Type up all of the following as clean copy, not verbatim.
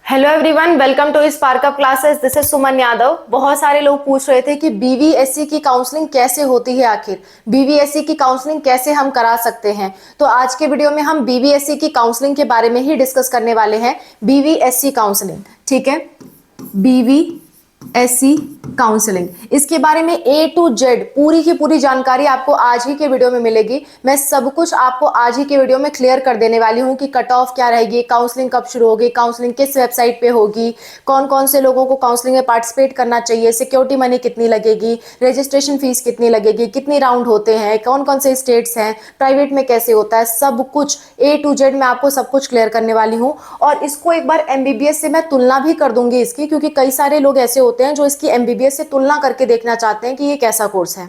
Hello everyone, welcome to Spark Up classes. This is Suman Yadav. बहुत सारे लोग पूछ रहे थे कि बीवीएससी की काउंसलिंग कैसे होती है, आखिर बीवीएससी की काउंसलिंग कैसे हम करा सकते हैं। तो आज के वीडियो में हम बीवीएससी की काउंसलिंग के बारे में ही डिस्कस करने वाले हैं। बीवीएससी काउंसलिंग, ठीक है, बीवीएससी काउंसलिंग, इसके बारे में ए टू जेड पूरी की पूरी जानकारी आपको आज ही के वीडियो में मिलेगी। मैं सब कुछ आपको आज ही के वीडियो में क्लियर कर देने वाली हूँ कि कट ऑफ क्या रहेगी, काउंसलिंग कब शुरू होगी, काउंसलिंग किस वेबसाइट पे होगी, कौन कौन से लोगों को काउंसलिंग में पार्टिसिपेट करना चाहिए, सिक्योरिटी मनी कितनी लगेगी, रजिस्ट्रेशन फीस कितनी लगेगी, कितनी राउंड होते हैं, कौन कौन से स्टेट्स हैं, प्राइवेट में कैसे होता है, सब कुछ ए टू जेड मैं आपको सब कुछ क्लियर करने वाली हूँ। और इसको एक बार एमबीबीएस से मैं तुलना भी कर दूंगी इसकी, क्योंकि कई सारे लोग ऐसे होते हैं जो इसकी एमबीबीएस से तुलना करके देखना चाहते हैं कि ये कैसा कोर्स है।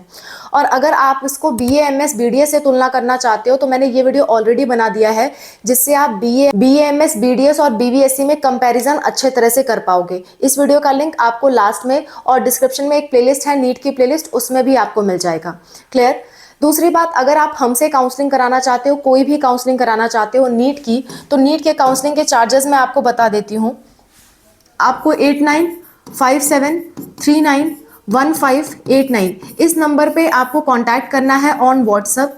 और अगर आप इसको बीए एमएस बीडीएस से तुलना करना चाहते हो तो मैंने ये वीडियो ऑलरेडी बना दिया है, जिससे आप बीए एमएस बीडीएस और बीवीएससी में कंपैरिजन अच्छे तरह से कर पाओगे। इस वीडियो का लिंक आपको लास्ट में और डिस्क्रिप्शन में एक प्लेलिस्ट है, नीट की प्लेलिस्ट, उसमें भी आपको मिल जाएगा। क्लियर। दूसरी बात, अगर आप हमसे काउंसलिंग कराना चाहते हो, कोई भी काउंसलिंग कराना चाहते हो नीट की, तो नीट के काउंसलिंग के चार्जेस मैं आपको बता देती हूँ। आपको 8957391589 इस नंबर पे आपको कांटेक्ट करना है ऑन व्हाट्सएप।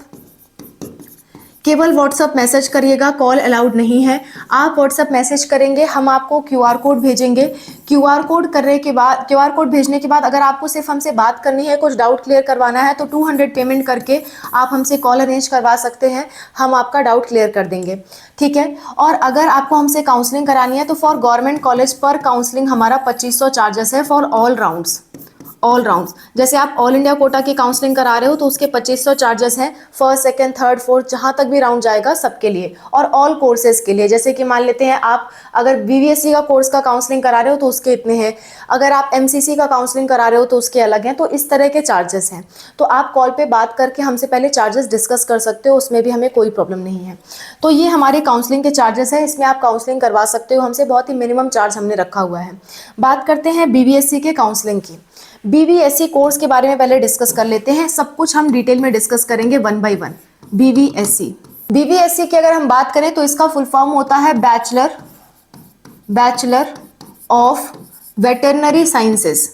केवल व्हाट्सएप मैसेज करिएगा, कॉल अलाउड नहीं है। आप व्हाट्सएप मैसेज करेंगे, हम आपको क्यूआर कोड भेजेंगे। क्यूआर कोड भेजने के बाद अगर आपको सिर्फ हमसे बात करनी है, कुछ डाउट क्लियर करवाना है, तो 200 पेमेंट करके आप हमसे कॉल अरेंज करवा सकते हैं, हम आपका डाउट क्लियर कर देंगे, ठीक है। और अगर आपको हमसे काउंसलिंग करानी है तो फॉर गवर्नमेंट कॉलेज पर काउंसलिंग हमारा 2500 चार्जेस है फॉर ऑल राउंड्स। जैसे आप ऑल इंडिया कोटा की काउंसलिंग करा रहे हो तो उसके 2500 चार्जेस हैं, फर्स्ट सेकंड थर्ड फोर्थ जहां तक भी राउंड जाएगा सबके लिए, और ऑल कोर्सेज के लिए। जैसे कि मान लेते हैं आप अगर बीवीएससी का कोर्स का काउंसलिंग करा रहे हो तो उसके इतने हैं, अगर आप एमसीसी का काउंसलिंग करा रहे हो तो उसके अलग हैं। तो इस तरह के चार्जेस हैं। तो आप कॉल पे बात करके हमसे पहले चार्जेस डिस्कस कर सकते हो, उसमें भी हमें कोई प्रॉब्लम नहीं है। तो ये हमारे काउंसलिंग के चार्जेस हैं, इसमें आप काउंसलिंग करवा सकते हो हमसे, बहुत ही मिनिमम चार्ज हमने रखा हुआ है। बात करते हैं बीवीएससी के काउंसलिंग की। बीवीएससी कोर्स के बारे में पहले डिस्कस कर लेते हैं, सब कुछ हम डिटेल में डिस्कस करेंगे वन बाय वन। बीवीएससी की अगर हम बात करें तो इसका फुल फॉर्म होता है bachelor of veterinary sciences.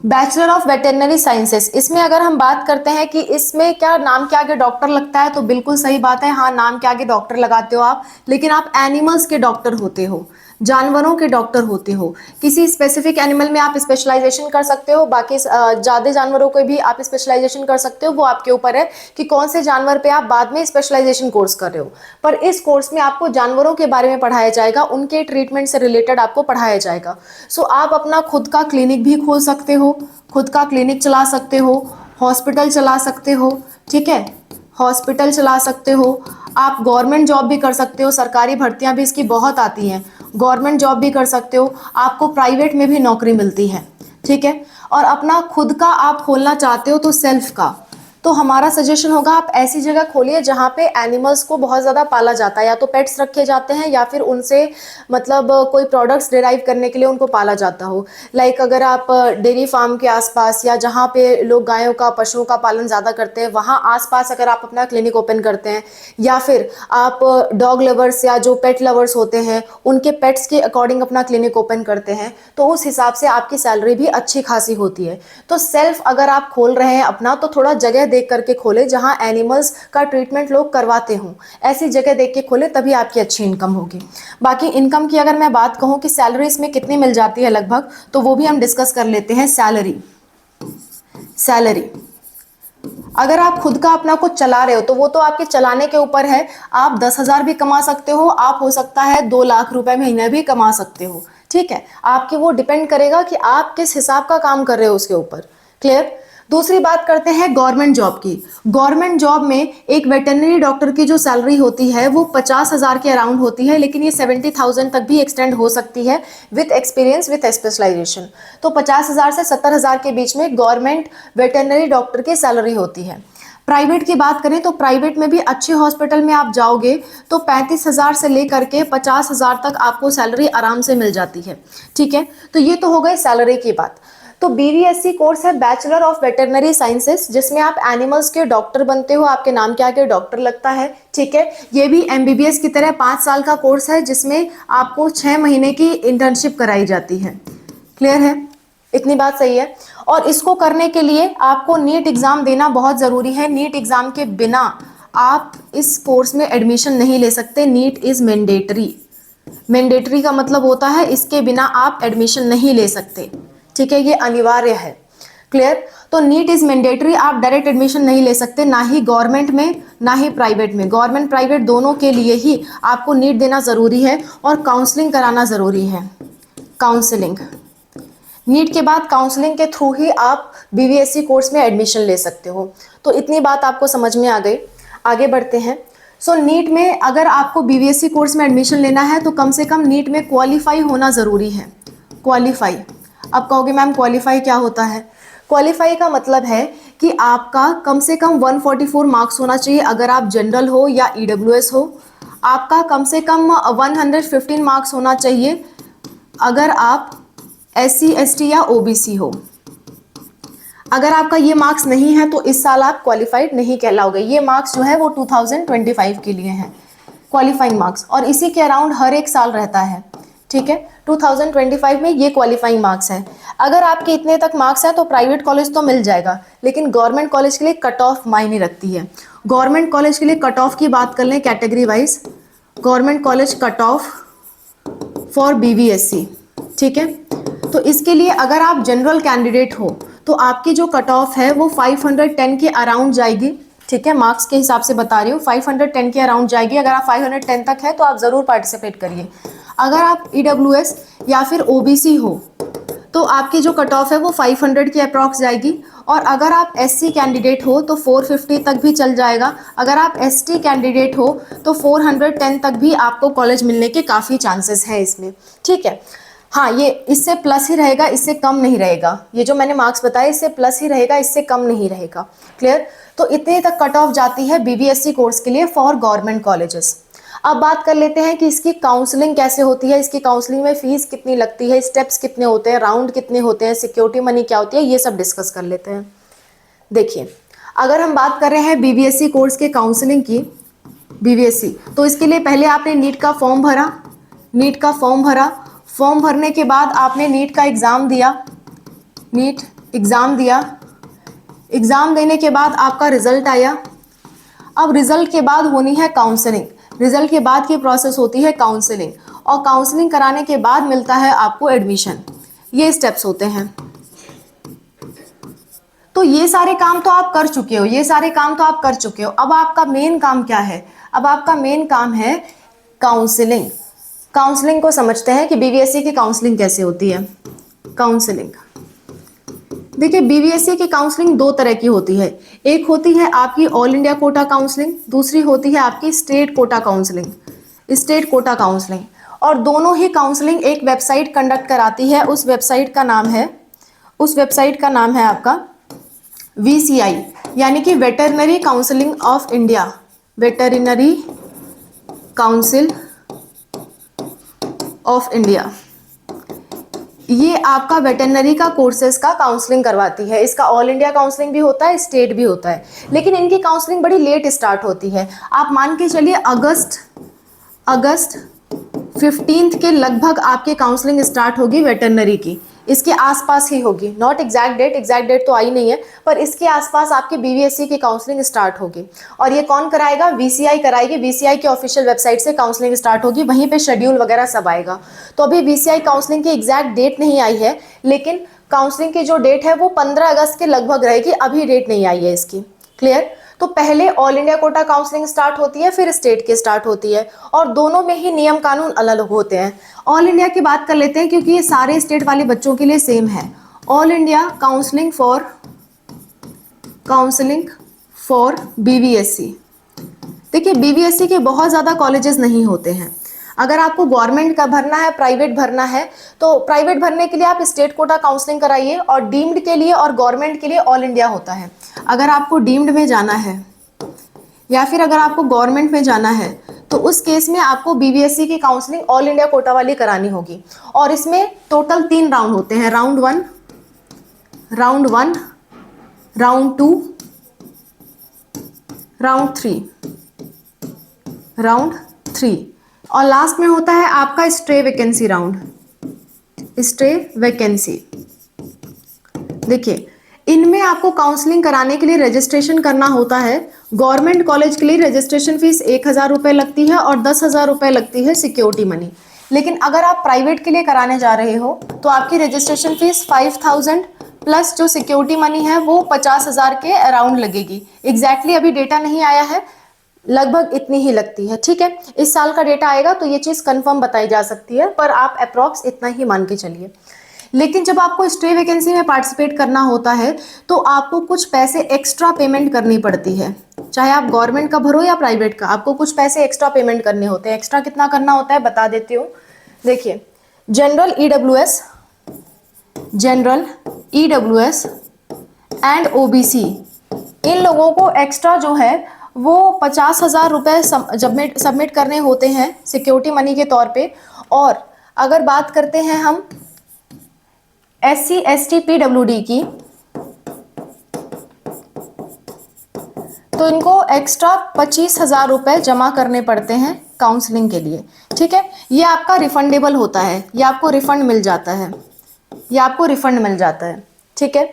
Bachelor of veterinary sciences. इसमें अगर हम बात करते हैं कि इसमें क्या नाम के आगे डॉक्टर लगता है, तो बिल्कुल सही बात है, हाँ नाम के आगे डॉक्टर लगाते हो आप, लेकिन आप एनिमल्स के डॉक्टर होते हो, जानवरों के डॉक्टर होते हो। किसी स्पेसिफिक एनिमल में आप स्पेशलाइजेशन कर सकते हो, बाकी ज़्यादा जानवरों को भी आप स्पेशलाइजेशन कर सकते हो, वो आपके ऊपर है कि कौन से जानवर पे आप बाद में स्पेशलाइजेशन कोर्स कर रहे हो। पर इस कोर्स में आपको जानवरों के बारे में पढ़ाया जाएगा, उनके ट्रीटमेंट से रिलेटेड आपको पढ़ाया जाएगा। सो आप अपना खुद का क्लिनिक भी खोल सकते हो, खुद का क्लिनिक चला सकते हो, हॉस्पिटल चला सकते हो, ठीक है, हॉस्पिटल चला सकते हो। आप गवर्नमेंट जॉब भी कर सकते हो, सरकारी भर्तियां भी इसकी बहुत आती हैं, गवर्नमेंट जॉब भी कर सकते हो, आपको प्राइवेट में भी नौकरी मिलती है, ठीक है। और अपना खुद का आप खोलना चाहते हो तो सेल्फ का, तो हमारा सजेशन होगा आप ऐसी जगह खोलिए जहाँ पे एनिमल्स को बहुत ज़्यादा पाला जाता है, या तो पेट्स रखे जाते हैं या फिर उनसे मतलब कोई प्रोडक्ट्स डिराइव करने के लिए उनको पाला जाता हो। लाइक अगर आप डेयरी फार्म के आसपास या जहाँ पे लोग गायों का पशुओं का पालन ज़्यादा करते हैं वहाँ आसपास अगर आप अपना क्लिनिक ओपन करते हैं, या फिर आप डॉग लवर्स या जो पेट लवर्स होते हैं उनके पेट्स के अकॉर्डिंग अपना क्लिनिक ओपन करते हैं, तो उस हिसाब से आपकी सैलरी भी अच्छी खासी होती है। तो सेल्फ अगर आप खोल रहे हैं अपना, तो थोड़ा जगह देख करके खोले जहां एनिमल्स का ट्रीटमेंट लोग करवाते हों, ऐसी जगह देख के खोले, तभी आपकी अच्छी इनकम होगी। बाकी इनकम की अगर मैं बात कहूं कि सैलरी इसमें कितनी मिल जाती है लगभग, तो वो भी हम डिस्कस कर लेते हैं। सैलरी अगर आप खुद का अपना कुछ चला रहे हो तो वो तो आपके चलाने के ऊपर है, आप 10,000 भी कमा सकते हो, आप हो सकता है 2 लाख रुपए महीने भी कमा सकते हो, ठीक है। आपकी वो डिपेंड करेगा कि आप किस हिसाब का काम कर रहे हो उसके ऊपर। क्लियर। दूसरी बात करते हैं गवर्नमेंट जॉब की। गवर्नमेंट जॉब में एक वेटरनरी डॉक्टर की जो सैलरी होती है वो 50,000 के अराउंड होती है, लेकिन ये 70,000 तक भी एक्सटेंड हो सकती है विथ एक्सपीरियंस विथ स्पेशलाइजेशन। तो 50,000 से 70,000 के बीच में गवर्नमेंट वेटरनरी डॉक्टर की सैलरी होती है। प्राइवेट की बात करें तो प्राइवेट में भी अच्छे हॉस्पिटल में आप जाओगे तो 35,000 से लेकर के 50,000 तक आपको सैलरी आराम से मिल जाती है, ठीक है। तो ये तो हो गई सैलरी की बात। तो बीवीएससी कोर्स है बैचलर ऑफ वेटरनरी साइंसेस, जिसमें आप एनिमल्स के डॉक्टर बनते हो, आपके नाम के आगे डॉक्टर लगता है, ठीक है। ये भी एमबीबीएस की तरह 5 साल का कोर्स है, जिसमें आपको 6 महीने की इंटर्नशिप कराई जाती है। क्लियर है, इतनी बात सही है। और इसको करने के लिए आपको नीट एग्जाम देना बहुत ज़रूरी है। नीट एग्जाम के बिना आप इस कोर्स में एडमिशन नहीं ले सकते। NEET is mandatory. मैंडेटरी का मतलब होता है इसके बिना आप एडमिशन नहीं ले सकते, ठीक है, ये अनिवार्य है। क्लियर, तो नीट इज मैंडेटरी, आप डायरेक्ट एडमिशन नहीं ले सकते, ना ही गवर्नमेंट में ना ही प्राइवेट में। गवर्नमेंट प्राइवेट दोनों के लिए ही आपको नीट देना ज़रूरी है और काउंसलिंग कराना ज़रूरी है। काउंसलिंग, नीट के बाद काउंसलिंग के थ्रू ही आप बीवीएससी कोर्स में एडमिशन ले सकते हो। तो इतनी बात आपको समझ में आ गई। आगे बढ़ते हैं। सो नीट में अगर आपको बीवीएससी कोर्स में एडमिशन लेना है तो कम से कम नीट में क्वालिफाई होना ज़रूरी है। क्वालिफाई, अब कहोगे मैम क्वालिफाई क्या होता है? क्वालिफाई का मतलब है कि आपका कम से कम 144 मार्क्स होना चाहिए अगर आप जनरल हो या ईडब्ल्यूएस हो। आपका कम से कम 115 मार्क्स होना चाहिए अगर आप SC ST या OBC हो। अगर आपका ये मार्क्स नहीं है तो इस साल आप क्वालिफाइड नहीं कहलाओगे। ये मार्क्स जो है वो 2025 के लिए हैं, क्वालिफाइंग मार्क्स, और इसी के अराउंड हर एक साल रहता है, ठीक है। 2025 में ये क्वालिफाइंग मार्क्स है। अगर आपके इतने तक मार्क्स है तो प्राइवेट कॉलेज तो मिल जाएगा, लेकिन गवर्नमेंट कॉलेज के लिए कट ऑफ मायने रखती है। गवर्नमेंट कॉलेज के लिए कट ऑफ की बात कर लें category wise, government college cut off for BVSC, ठीक है। तो इसके लिए अगर आप जनरल कैंडिडेट हो तो आपकी जो कट ऑफ है वो 510 के अराउंड जाएगी, ठीक है। मार्क्स के हिसाब से बता रही हूँ, 510 के अराउंड जाएगी। अगर आप 510 तक है तो आप ज़रूर पार्टिसिपेट करिए। अगर आप EWS या फिर OBC हो तो आपकी जो कट ऑफ है वो 500 के अप्रॉक्स जाएगी। और अगर आप SC कैंडिडेट हो तो 450 तक भी चल जाएगा। अगर आप ST कैंडिडेट हो तो 410 तक भी आपको कॉलेज मिलने के काफ़ी चांसेस हैं इसमें, ठीक है। हाँ, ये इससे प्लस ही रहेगा, इससे कम नहीं रहेगा। ये जो मैंने मार्क्स बताए इससे प्लस ही रहेगा, इससे कम नहीं रहेगा। क्लियर, तो इतने तक कट ऑफ जाती है BVSC कोर्स के लिए फॉर गवर्नमेंट कॉलेजेस। अब बात कर लेते हैं कि इसकी काउंसलिंग कैसे होती है, इसकी काउंसलिंग में फीस कितनी लगती है, स्टेप्स कितने होते हैं, राउंड कितने होते हैं, सिक्योरिटी मनी क्या होती है, ये सब डिस्कस कर लेते हैं। देखिए, अगर हम बात कर रहे हैं BVSC कोर्स के काउंसलिंग की, BVSC, तो इसके लिए पहले आपने नीट का फॉर्म भरा। नीट का फॉर्म भरा, फॉर्म भरने के बाद आपने नीट का एग्ज़ाम दिया। नीट एग्ज़ाम दिया, एग्ज़ाम देने के बाद आपका रिजल्ट आया। अब रिजल्ट के बाद होनी है काउंसलिंग। रिजल्ट के बाद की प्रोसेस होती है काउंसलिंग, और काउंसलिंग कराने के बाद मिलता है आपको एडमिशन। ये स्टेप्स होते हैं। तो ये सारे काम तो आप कर चुके हो, ये सारे काम तो आप कर चुके हो। अब आपका मेन काम क्या है? अब आपका मेन काम है काउंसलिंग। काउंसलिंग को समझते हैं कि BVSC की काउंसलिंग कैसे होती है। काउंसलिंग, देखिए BVSC की काउंसलिंग दो तरह की होती है। एक होती है आपकी ऑल इंडिया कोटा काउंसलिंग, दूसरी होती है आपकी state quota counselling, state quota counselling. और दोनों ही काउंसलिंग एक वेबसाइट कंडक्ट कराती है। उस वेबसाइट का नाम है आपका VCI, यानी कि veterinary counselling of India. Veterinary council of India, ये आपका वेटरनरी का कोर्सेज का काउंसलिंग करवाती है। इसका ऑल इंडिया काउंसलिंग भी होता है, स्टेट भी होता है, लेकिन इनकी काउंसलिंग बड़ी लेट स्टार्ट होती है। आप मान के चलिए अगस्त 15 के लगभग आपकी काउंसलिंग स्टार्ट होगी वेटरनरी की। इसके आसपास ही होगी, नॉट एग्जैक्ट डेट तो आई नहीं है, पर इसके आसपास आपकी BVSC की काउंसलिंग स्टार्ट होगी। और ये कौन कराएगा? VCI कराएगी। VCI की ऑफिशियल वेबसाइट से काउंसलिंग स्टार्ट होगी, वहीं पे शेड्यूल वगैरह सब आएगा। तो अभी VCI काउंसलिंग की एग्जैक्ट डेट नहीं आई है, लेकिन काउंसलिंग की जो डेट है वो 15 अगस्त के लगभग रहेगी। अभी डेट नहीं आई है इसकी। क्लियर, तो पहले all India quota counselling start होती है, फिर स्टेट की स्टार्ट होती है, और दोनों में ही नियम कानून अलग होते हैं। ऑल इंडिया की बात कर लेते हैं क्योंकि ये सारे स्टेट वाले बच्चों के लिए सेम है। All India counselling for BVSC। देखिए BVSC के बहुत ज़्यादा कॉलेजेस नहीं होते हैं। अगर आपको गवर्नमेंट का भरना है, प्राइवेट भरना है, तो प्राइवेट भरने के लिए आप स्टेट कोटा काउंसलिंग कराइए, और डीम्ड के लिए और गवर्नमेंट के लिए ऑल इंडिया होता है। अगर आपको डीम्ड में जाना है या फिर अगर आपको गवर्नमेंट में जाना है तो उस केस में आपको BVSC की काउंसलिंग ऑल इंडिया कोटा वाली करानी होगी। और इसमें टोटल 3 राउंड होते हैं, round 1, round 1, round 2, round 3, round 3 और लास्ट में होता है आपका stay vacancy round, stay vacancy. देखिए इनमें आपको काउंसलिंग कराने के लिए रजिस्ट्रेशन करना होता है। गवर्नमेंट कॉलेज के लिए रजिस्ट्रेशन फीस 1,000 रुपये लगती है और 10,000 रुपये लगती है सिक्योरिटी मनी। लेकिन अगर आप प्राइवेट के लिए कराने जा रहे हो तो आपकी रजिस्ट्रेशन फीस 5,000 प्लस जो सिक्योरिटी मनी है वो 50,000 के अराउंड लगेगी। एग्जैक्टली अभी डेटा नहीं आया है, लगभग इतनी ही लगती है। ठीक है, इस साल का डेटा आएगा तो ये चीज़ कंफर्म बताई जा सकती है, पर आप अप्रॉक्स इतना ही मान के चलिए। लेकिन जब आपको स्टे वैकेंसी में पार्टिसिपेट करना होता है तो आपको कुछ पैसे एक्स्ट्रा पेमेंट करनी पड़ती है, चाहे आप गवर्नमेंट का भरो या प्राइवेट का, आपको कुछ पैसे एक्स्ट्रा पेमेंट करने होते हैं। एक्स्ट्रा कितना करना होता है बता देती हूँ। देखिए general EWS, general EWS and OBC, इन लोगों को एक्स्ट्रा जो है वो 50,000 रुपये सबमिट करने होते हैं सिक्योरिटी मनी के तौर पे। और अगर बात करते हैं हम SC ST PWD की, तो इनको एक्स्ट्रा 25,000 रुपये जमा करने पड़ते हैं काउंसलिंग के लिए। ठीक है, ये आपका रिफंडेबल होता है, ये आपको रिफंड मिल जाता है, ये आपको रिफंड मिल जाता है। ठीक है,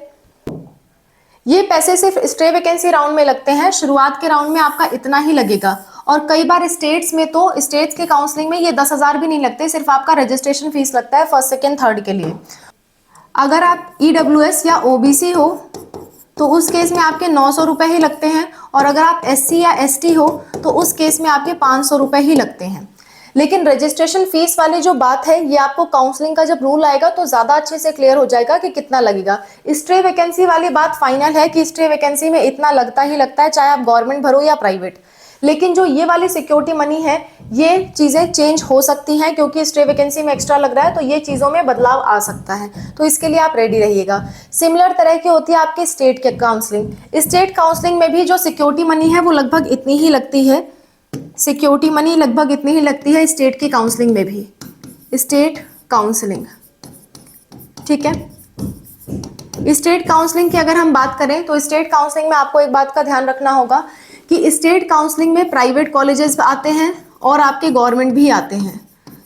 ये पैसे सिर्फ स्टे वैकेंसी राउंड में लगते हैं। शुरुआत के राउंड में आपका इतना ही लगेगा और कई बार स्टेट्स में तो स्टेट्स के काउंसलिंग में ये 10,000 भी नहीं लगते, सिर्फ आपका रजिस्ट्रेशन फीस लगता है फर्स्ट सेकेंड थर्ड के लिए। अगर आप ईडब्ल्यूएस या ओबीसी हो तो उस केस में आपके 900 रुपये ही लगते हैं, और अगर आप SC या ST हो तो उस केस में आपके 500 रुपये ही लगते हैं। लेकिन रजिस्ट्रेशन फीस वाली जो बात है ये आपको काउंसलिंग का जब रूल आएगा तो ज़्यादा अच्छे से क्लियर हो जाएगा कि कितना लगेगा। स्टे वैकेंसी वाली बात फाइनल है कि स्टे वैकेंसी में इतना लगता ही लगता है, चाहे आप गवर्नमेंट भरो या प्राइवेट। लेकिन जो ये वाली सिक्योरिटी मनी है ये चीज़ें चेंज हो सकती हैं, क्योंकि स्टे वैकेंसी में एक्स्ट्रा लग रहा है तो ये चीज़ों में बदलाव आ सकता है, तो इसके लिए आप रेडी रहिएगा। सिमिलर तरह की होती है आपकी स्टेट के काउंसलिंग। स्टेट काउंसलिंग में भी जो सिक्योरिटी मनी है वो लगभग इतनी ही लगती है, सिक्योरिटी मनी लगभग इतनी ही लगती है स्टेट की काउंसलिंग में भी, स्टेट काउंसलिंग। ठीक है, स्टेट काउंसलिंग की अगर हम बात करें तो स्टेट काउंसलिंग में आपको एक बात का ध्यान रखना होगा कि स्टेट काउंसलिंग में प्राइवेट कॉलेजेस आते हैं और आपके गवर्नमेंट भी आते हैं।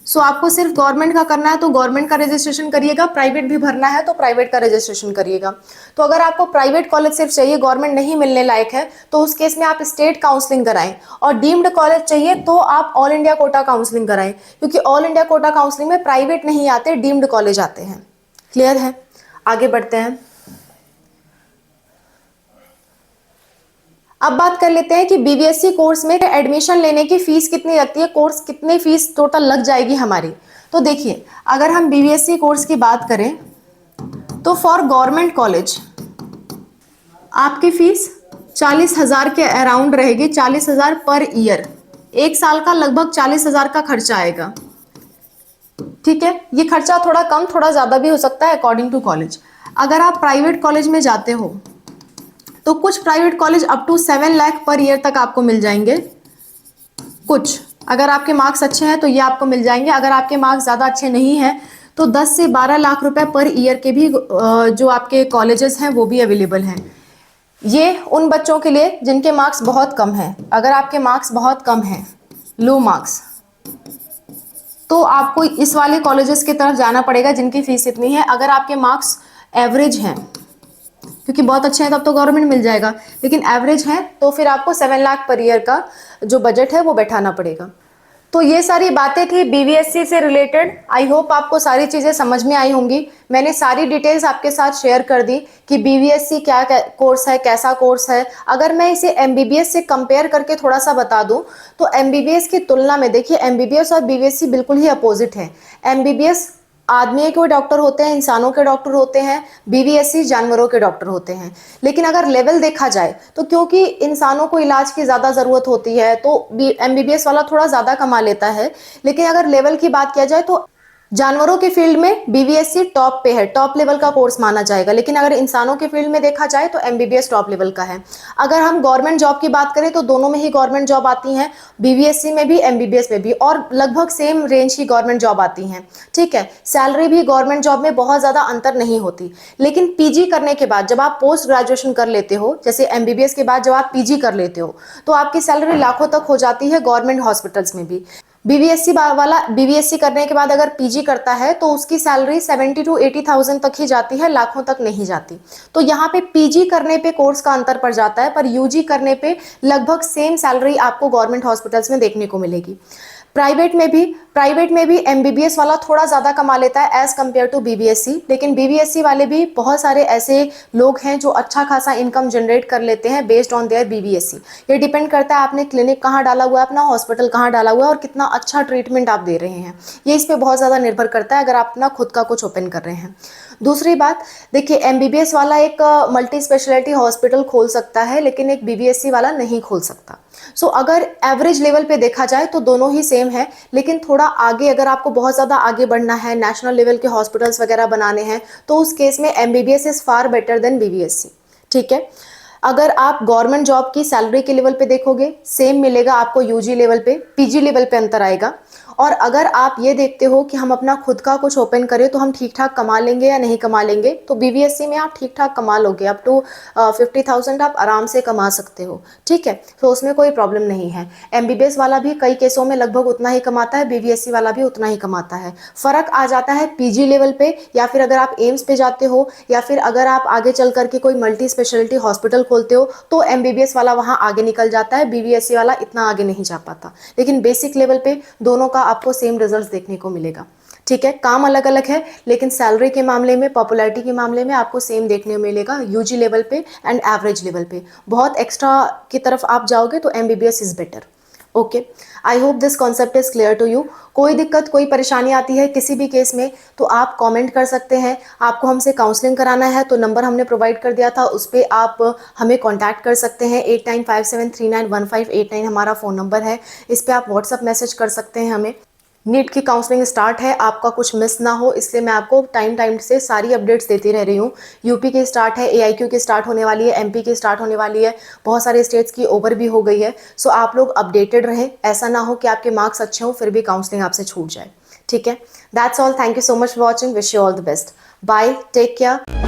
सो आपको सिर्फ गवर्नमेंट का करना है तो गवर्नमेंट का रजिस्ट्रेशन करिएगा, प्राइवेट भी भरना है तो प्राइवेट का रजिस्ट्रेशन करिएगा। तो अगर आपको प्राइवेट कॉलेज सिर्फ चाहिए, गवर्नमेंट नहीं मिलने लायक है, तो उस केस में आप स्टेट काउंसलिंग कराएं। और डीम्ड कॉलेज चाहिए तो आप ऑल इंडिया कोटा काउंसलिंग कराएं, क्योंकि ऑल इंडिया कोटा काउंसलिंग में प्राइवेट नहीं आते, डीम्ड कॉलेज आते हैं। क्लियर है, आगे बढ़ते हैं। अब बात कर लेते हैं कि BVSC कोर्स में एडमिशन लेने की फीस कितनी लगती है, कोर्स कितनी फीस टोटल लग जाएगी हमारी। तो देखिए अगर हम BVSC कोर्स की बात करें तो फॉर गवर्नमेंट कॉलेज आपकी फीस 40,000 के अराउंड रहेगी, 40,000 पर ईयर। एक साल का लगभग 40,000 का खर्चा आएगा। ठीक है, ये खर्चा थोड़ा कम थोड़ा ज़्यादा भी हो सकता है अकॉर्डिंग टू कॉलेज। अगर आप प्राइवेट कॉलेज में जाते हो तो कुछ private college up to 7 lakh per year तक आपको मिल जाएंगे। कुछ अगर आपके मार्क्स अच्छे हैं तो ये आपको मिल जाएंगे, अगर आपके मार्क्स ज़्यादा अच्छे नहीं हैं तो 10 से 12 लाख रुपए पर ईयर के भी जो आपके कॉलेजेस हैं वो भी अवेलेबल हैं। ये उन बच्चों के लिए जिनके मार्क्स बहुत कम हैं। अगर आपके मार्क्स बहुत कम हैं, लो मार्क्स, तो आपको इस वाले कॉलेजेस की तरफ जाना पड़ेगा जिनकी फीस इतनी है। अगर आपके मार्क्स एवरेज हैं, क्योंकि बहुत अच्छे हैं तब तो गवर्नमेंट मिल जाएगा, लेकिन एवरेज है तो फिर आपको 7 लाख पर ईयर का जो बजट है वो बैठाना पड़ेगा। तो ये सारी बातें थी BVSC से रिलेटेड। आई होप आपको सारी चीज़ें समझ में आई होंगी। मैंने सारी डिटेल्स आपके साथ शेयर कर दी कि BVSC क्या कोर्स है, कैसा कोर्स है। अगर मैं इसे MBBS से कंपेयर करके थोड़ा सा बता दूं तो MBBS की तुलना में देखिए MBBS और BVSC बिल्कुल ही अपोजिट है। MBBS आदमी के डॉक्टर होते हैं, इंसानों के डॉक्टर होते हैं, BVSC जानवरों के डॉक्टर होते हैं। लेकिन अगर लेवल देखा जाए तो क्योंकि इंसानों को इलाज की ज़्यादा ज़रूरत होती है तो MBBS वाला थोड़ा ज़्यादा कमा लेता है। लेकिन अगर लेवल की बात किया जाए तो जानवरों के फील्ड में बीवीएससी टॉप पे है, टॉप लेवल का कोर्स माना जाएगा, लेकिन अगर इंसानों के फील्ड में देखा जाए तो एमबीबीएस टॉप लेवल का है। अगर हम गवर्नमेंट जॉब की बात करें तो दोनों में ही गवर्नमेंट जॉब आती हैं, बीवीएससी में भी एमबीबीएस में भी, और लगभग सेम रेंज की गवर्नमेंट जॉब आती हैं। ठीक है, सैलरी भी गवर्नमेंट जॉब में बहुत ज्यादा अंतर नहीं होती, लेकिन पीजी करने के बाद जब आप पोस्ट ग्रेजुएशन कर लेते हो, जैसे एमबीबीएस के बाद जब आप पीजी कर लेते हो तो आपकी सैलरी लाखों तक हो जाती है गवर्नमेंट हॉस्पिटल्स में भी। बीवीएससी करने के बाद अगर पीजी करता है तो उसकी सैलरी 70 to 80,000 तक ही जाती है, लाखों तक नहीं जाती। तो यहाँ पे पीजी करने पे कोर्स का अंतर पड़ जाता है, पर यूजी करने पे लगभग सेम सैलरी आपको गवर्नमेंट हॉस्पिटल्स में देखने को मिलेगी। प्राइवेट में भी एमबीबीएस वाला थोड़ा ज़्यादा कमा लेता है एज कम्पेयर टू बीबीएससी, लेकिन बीबीएससी वाले भी बहुत सारे ऐसे लोग हैं जो अच्छा खासा इनकम जनरेट कर लेते हैं बेस्ड ऑन देयर बीबीएससी। ये डिपेंड करता है आपने क्लिनिक कहाँ डाला हुआ है, अपना हॉस्पिटल कहाँ डाला हुआ है और कितना अच्छा ट्रीटमेंट आप दे रहे हैं, ये इस पर बहुत ज़्यादा निर्भर करता है अगर आप अपना खुद का कुछ ओपन कर रहे हैं। दूसरी बात, देखिए एमबीबीएस वाला एक मल्टी स्पेशलिटी हॉस्पिटल खोल सकता है, लेकिन एक बीबीएससी वाला नहीं खोल सकता। सो अगर एवरेज लेवल पे देखा जाए तो दोनों ही सेम है, लेकिन थोड़ा आगे अगर आपको बहुत ज़्यादा आगे बढ़ना है, नेशनल लेवल के हॉस्पिटल्स वगैरह बनाने हैं, तो उस केस में MBBS is far better than BVSc. ठीक है, अगर आप गवर्नमेंट जॉब की सैलरी के लेवल पे देखोगे सेम मिलेगा आपको यूजी लेवल पे, पीजी लेवल पे अंतर आएगा। और अगर आप ये देखते हो कि हम अपना खुद का कुछ ओपन करें तो हम ठीक ठाक कमा लेंगे या नहीं कमा लेंगे, तो बीबीएससी में आप ठीक ठाक कमा लोगे, अप टू 50,000 आप आराम से कमा सकते हो। ठीक है, तो उसमें कोई प्रॉब्लम नहीं है। एमबीबीएस वाला भी कई केसों में लगभग उतना ही कमाता है, बीबीएससी वाला भी उतना ही कमाता है। फर्क आ जाता है पीजी लेवल पे, या फिर अगर आप एम्स पे जाते हो, या फिर अगर आप आगे चल करके कोई मल्टी स्पेशलिटी हॉस्पिटल खोलते हो तो एमबीबीएस वाला वहाँ आगे निकल जाता है, बीबीएससी वाला इतना आगे नहीं जा पाता। लेकिन बेसिक लेवल पे दोनों का आपको सेम रिजल्ट देखने को मिलेगा। ठीक है, काम अलग अलग है, लेकिन सैलरी के मामले में, पॉपुलैरिटी के मामले में आपको सेम देखने को मिलेगा यूजी लेवल पे एंड एवरेज लेवल पे। बहुत एक्स्ट्रा की तरफ आप जाओगे तो MBBS is better. Okay, I hope this concept is clear to you. कोई दिक्कत, कोई परेशानी आती है किसी भी केस में तो आप कमेंट कर सकते हैं। आपको हमसे काउंसलिंग कराना है तो नंबर हमने प्रोवाइड कर दिया था, उस पर आप हमें कांटेक्ट कर सकते हैं। 8957391589 हमारा फ़ोन नंबर है, इस पर आप व्हाट्सअप मैसेज कर सकते हैं हमें। नीट की काउंसलिंग स्टार्ट है, आपका कुछ मिस ना हो इसलिए मैं आपको टाइम से सारी अपडेट्स देती रह रही हूँ। यूपी की स्टार्ट है, एआईक्यू की स्टार्ट होने वाली है, एमपी की स्टार्ट होने वाली है, बहुत सारे स्टेट्स की ओवर भी हो गई है। सो आप लोग अपडेटेड रहें, ऐसा ना हो कि आपके मार्क्स अच्छे हों फिर भी काउंसलिंग आपसे छूट जाए। ठीक है, that's all, thank you so much for watching, wish you all the best, bye, take care.